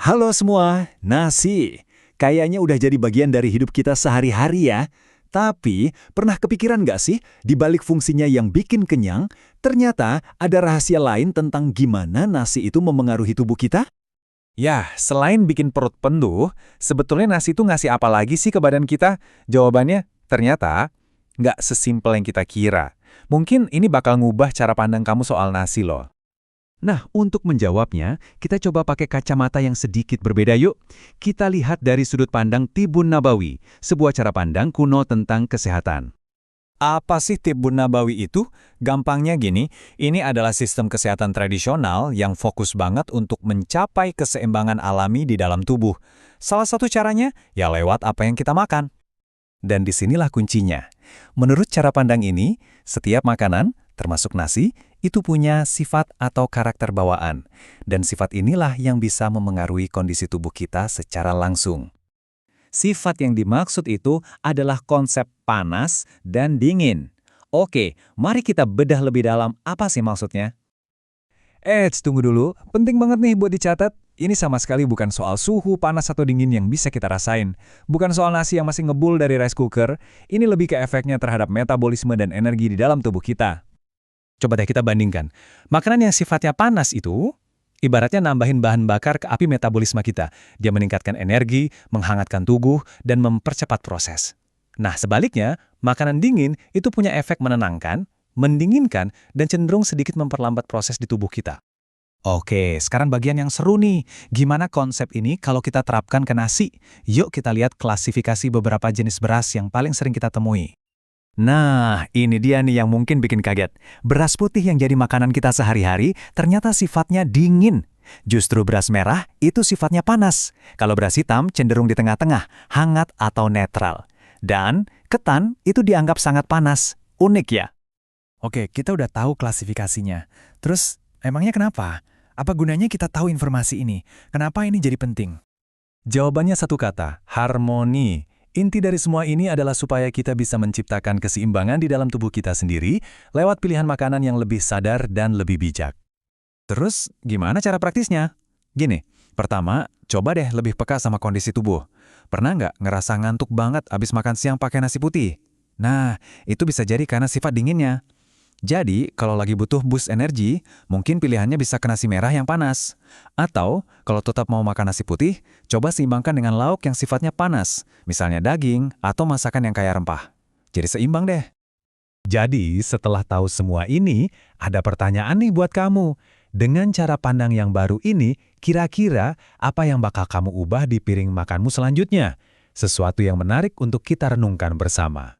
Halo semua, nasi. Kayaknya udah jadi bagian dari hidup kita sehari-hari ya. Tapi, pernah kepikiran nggak sih, di balik fungsinya yang bikin kenyang, ternyata ada rahasia lain tentang gimana nasi itu memengaruhi tubuh kita? Ya, selain bikin perut penuh, sebetulnya nasi itu ngasih apa lagi sih ke badan kita? Jawabannya, ternyata nggak sesimpel yang kita kira. Mungkin ini bakal ngubah cara pandang kamu soal nasi loh. Nah, untuk menjawabnya, kita coba pakai kacamata yang sedikit berbeda yuk. Kita lihat dari sudut pandang Tibun Nabawi, sebuah cara pandang kuno tentang kesehatan. Apa sih Tibbun Nabawi itu? Gampangnya gini, ini adalah sistem kesehatan tradisional yang fokus banget untuk mencapai keseimbangan alami di dalam tubuh. Salah satu caranya, ya lewat apa yang kita makan. Dan disinilah kuncinya. Menurut cara pandang ini, setiap makanan, termasuk nasi, itu punya sifat atau karakter bawaan. Dan sifat inilah yang bisa memengaruhi kondisi tubuh kita secara langsung. Sifat yang dimaksud itu adalah konsep panas dan dingin. Oke, mari kita bedah lebih dalam apa sih maksudnya. Tunggu dulu. Penting banget nih buat dicatat. Ini sama sekali bukan soal suhu, panas atau dingin yang bisa kita rasain. Bukan soal nasi yang masih ngebul dari rice cooker. Ini lebih ke efeknya terhadap metabolisme dan energi di dalam tubuh kita. Coba deh kita bandingkan. Makanan yang sifatnya panas itu, ibaratnya nambahin bahan bakar ke api metabolisme kita. Dia meningkatkan energi, menghangatkan tubuh, dan mempercepat proses. Nah, sebaliknya, makanan dingin itu punya efek menenangkan, mendinginkan, dan cenderung sedikit memperlambat proses di tubuh kita. Oke, sekarang bagian yang seru nih. Gimana konsep ini kalau kita terapkan ke nasi? Yuk kita lihat klasifikasi beberapa jenis beras yang paling sering kita temui. Nah, ini dia nih yang mungkin bikin kaget. Beras putih yang jadi makanan kita sehari-hari ternyata sifatnya dingin. Justru beras merah itu sifatnya panas. Kalau beras hitam cenderung di tengah-tengah, hangat atau netral. Dan ketan itu dianggap sangat panas. Unik ya? Oke, kita udah tahu klasifikasinya. Terus, emangnya kenapa? Apa gunanya kita tahu informasi ini? Kenapa ini jadi penting? Jawabannya satu kata, harmoni. Inti dari semua ini adalah supaya kita bisa menciptakan keseimbangan di dalam tubuh kita sendiri lewat pilihan makanan yang lebih sadar dan lebih bijak. Terus, gimana cara praktisnya? Gini, pertama, coba deh lebih peka sama kondisi tubuh. Pernah nggak ngerasa ngantuk banget abis makan siang pakai nasi putih? Nah, itu bisa jadi karena sifat dinginnya. Jadi, kalau lagi butuh boost energi, mungkin pilihannya bisa ke nasi merah yang panas. Atau, kalau tetap mau makan nasi putih, coba seimbangkan dengan lauk yang sifatnya panas, misalnya daging atau masakan yang kaya rempah. Jadi seimbang deh. Jadi, setelah tahu semua ini, ada pertanyaan nih buat kamu. Dengan cara pandang yang baru ini, kira-kira apa yang bakal kamu ubah di piring makanmu selanjutnya? Sesuatu yang menarik untuk kita renungkan bersama.